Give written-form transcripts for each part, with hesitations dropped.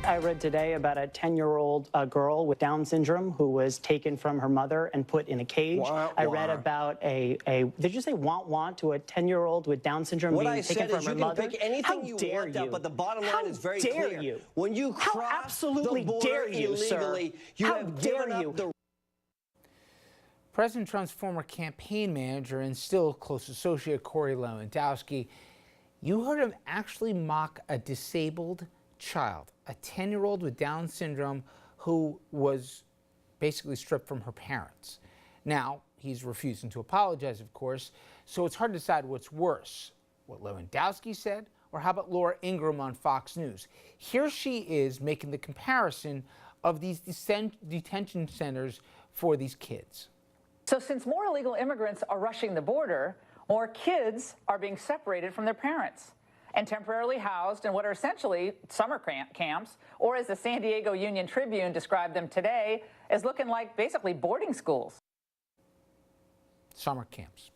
I read today about a 10-year-old girl with Down syndrome who was taken from her mother and put in a cage. I read about did you say want to a 10-year-old with Down syndrome being taken from her mother? What I said is you can pick anything you want up, but the bottom line is very clear. How dare you? When you cross the border illegally, you have given up the... President Trump's former campaign manager and still close associate Corey Lewandowski, you heard him actually mock a disabled child, a 10-year-old with Down syndrome who was basically stripped from her parents. Now, he's refusing to apologize, of course, so it's hard to decide what's worse, what Lewandowski said, or how about Laura Ingraham on Fox News? Here she is making the comparison of these detention centers for these kids. So since more illegal immigrants are rushing the border, more kids are being separated from their parents and temporarily housed in what are essentially summer camps, or as the San Diego Union Tribune described them today, as looking like basically boarding schools. Summer camps.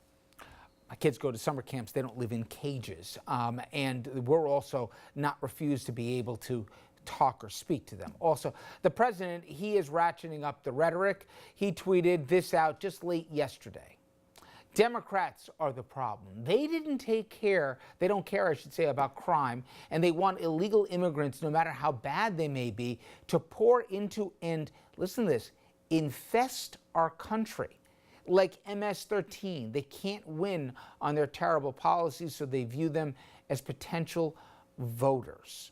My kids go to summer camps. They don't live in cages. And we're also not refused to be able to talk or speak to them. Also, the president, he is ratcheting up the rhetoric. He tweeted this out just late yesterday. Democrats are the problem. They don't care, I should say, about crime, and they want illegal immigrants, no matter how bad they may be, to pour into and, listen to this, infest our country. Like MS-13, they can't win on their terrible policies, so they view them as potential voters.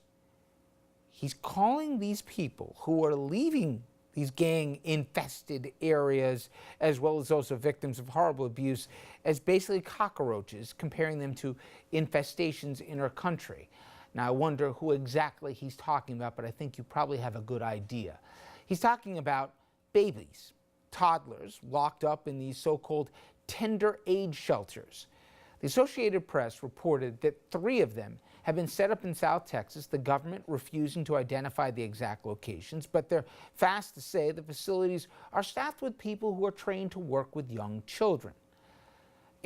He's calling these people who are leaving these gang-infested areas, as well as those of victims of horrible abuse, as basically cockroaches, comparing them to infestations in our country. Now, I wonder who exactly he's talking about, but I think you probably have a good idea. He's talking about babies, toddlers, locked up in these so-called tender age shelters. The Associated Press reported that 3 of them have been set up in South Texas, the government refusing to identify the exact locations, but they're fast to say the facilities are staffed with people who are trained to work with young children.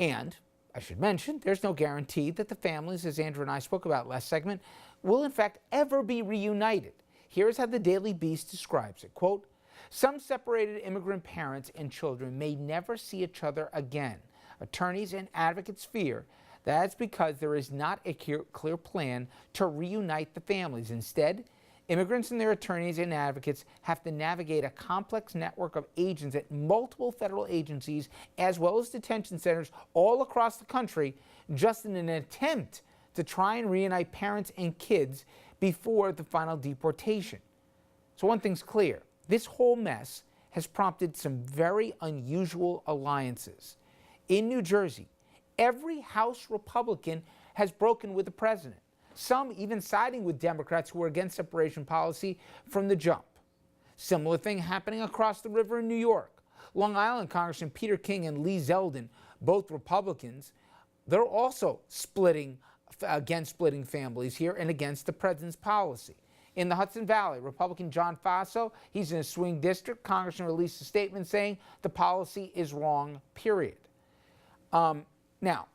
And, I should mention, there's no guarantee that the families, as Andrew and I spoke about last segment, will in fact ever be reunited. Here's how the Daily Beast describes it, quote, "Some separated immigrant parents and children may never see each other again. Attorneys and advocates fear that's because there is not a clear plan to reunite the families. Instead, immigrants and their attorneys and advocates have to navigate a complex network of agents at multiple federal agencies, as well as detention centers all across the country, just in an attempt to try and reunite parents and kids before the final deportation. So one thing's clear. This whole mess has prompted some very unusual alliances. In New Jersey, every House Republican has broken with the president, some even siding with Democrats who are against separation policy from the jump. Similar thing happening across the river in New York. Long Island Congressman Peter King and Lee Zeldin, both Republicans, they're also against splitting families here and against the president's policy. In the Hudson Valley, Republican John Faso, he's in a swing district. Congressman released a statement saying the policy is wrong, period. Now,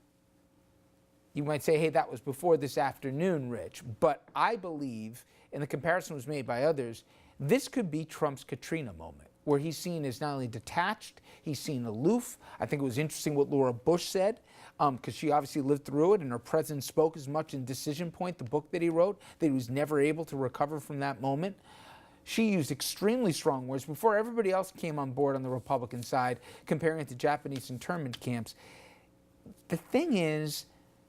you might say, hey, that was before this afternoon, Rich, but I believe, and the comparison was made by others, this could be Trump's Katrina moment, where he's seen as not only detached, he's seen aloof. I think it was interesting what Laura Bush said, because she obviously lived through it, and her president spoke as much in Decision Point, the book that he wrote, that he was never able to recover from that moment. She used extremely strong words before everybody else came on board on the Republican side, comparing it to Japanese internment camps. The thing is,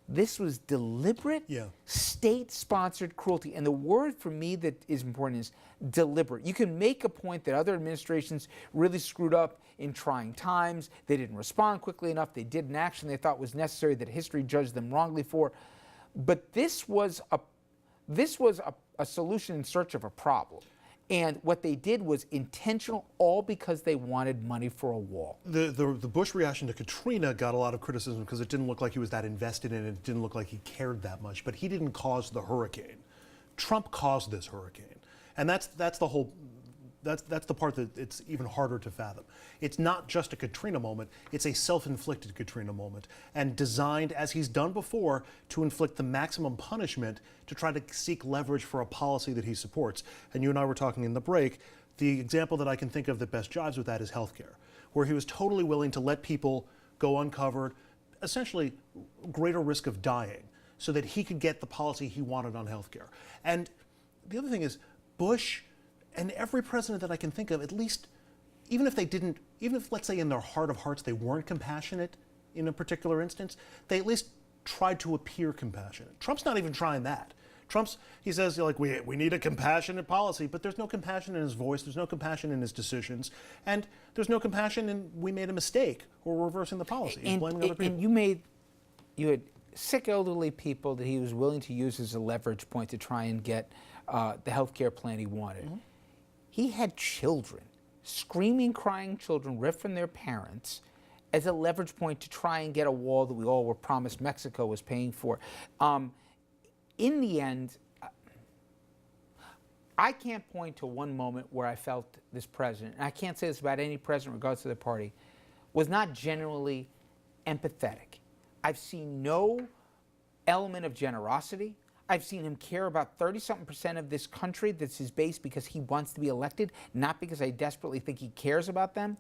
this was deliberate, state-sponsored cruelty. And the word for me that is important is deliberate. You can make a point that other administrations really screwed up in trying times. They didn't respond quickly enough. They did an action they thought was necessary that history judged them wrongly for. But this was a solution in search of a problem. And what they did was intentional, all because they wanted money for a wall. The Bush reaction to Katrina got a lot of criticism because it didn't look like he was that invested in it. It didn't look like he cared that much. But he didn't cause the hurricane. Trump caused this hurricane. And that's the whole that's the part that it's even harder to fathom. It's not just a Katrina moment, it's a self-inflicted Katrina moment, and designed, as he's done before, to inflict the maximum punishment to try to seek leverage for a policy that he supports. And you and I were talking in the break, the example that I can think of that best jives with that is healthcare, where he was totally willing to let people go uncovered, essentially greater risk of dying, so that he could get the policy he wanted on healthcare. And the other thing is, Bush and every president that I can think of, at least, even if let's say in their heart of hearts they weren't compassionate in a particular instance, they at least tried to appear compassionate. Trump's not even trying that. He says, like, we need a compassionate policy, but there's no compassion in his voice, there's no compassion in his decisions, and there's no compassion in we made a mistake or reversing the policy. He's blaming other people. And you had sick elderly people that he was willing to use as a leverage point to try and get the health care plan he wanted. Mm-hmm. He had children, screaming, crying children ripped from their parents as a leverage point to try and get a wall that we all were promised Mexico was paying for. In the end, I can't point to one moment where I felt this president, and I can't say this about any president regardless of their party, was not genuinely empathetic. I've seen no element of generosity. I've seen him care about 30-something% of this country that's his base because he wants to be elected, not because I desperately think he cares about them.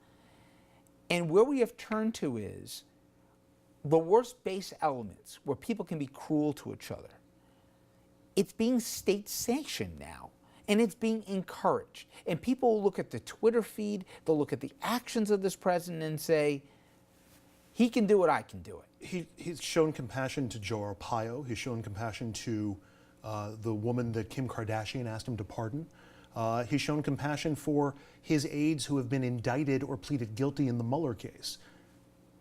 And where we have turned to is the worst base elements where people can be cruel to each other. It's being state-sanctioned now, and it's being encouraged. And people will look at the Twitter feed, they'll look at the actions of this president and say, he can do it, I can do it. He's shown compassion to Joe Arpaio. He's shown compassion to the woman that Kim Kardashian asked him to pardon. He's shown compassion for his aides who have been indicted or pleaded guilty in the Mueller case.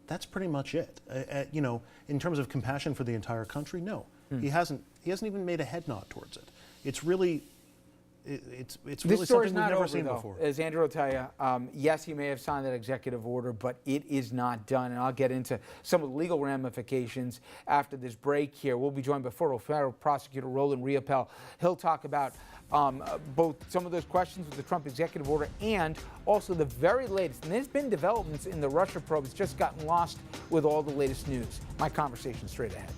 That's pretty much it. In terms of compassion for the entire country, no. He hasn't even made a head nod towards it. It's really something we've never seen before. As Andrew will tell you, yes, he may have signed that executive order, but it is not done. And I'll get into some of the legal ramifications after this break here. We'll be joined by federal prosecutor Roland Riopel. He'll talk about both some of those questions with the Trump executive order and also the very latest. And there's been developments in the Russia probe. It's just gotten lost with all the latest news. My conversation straight ahead.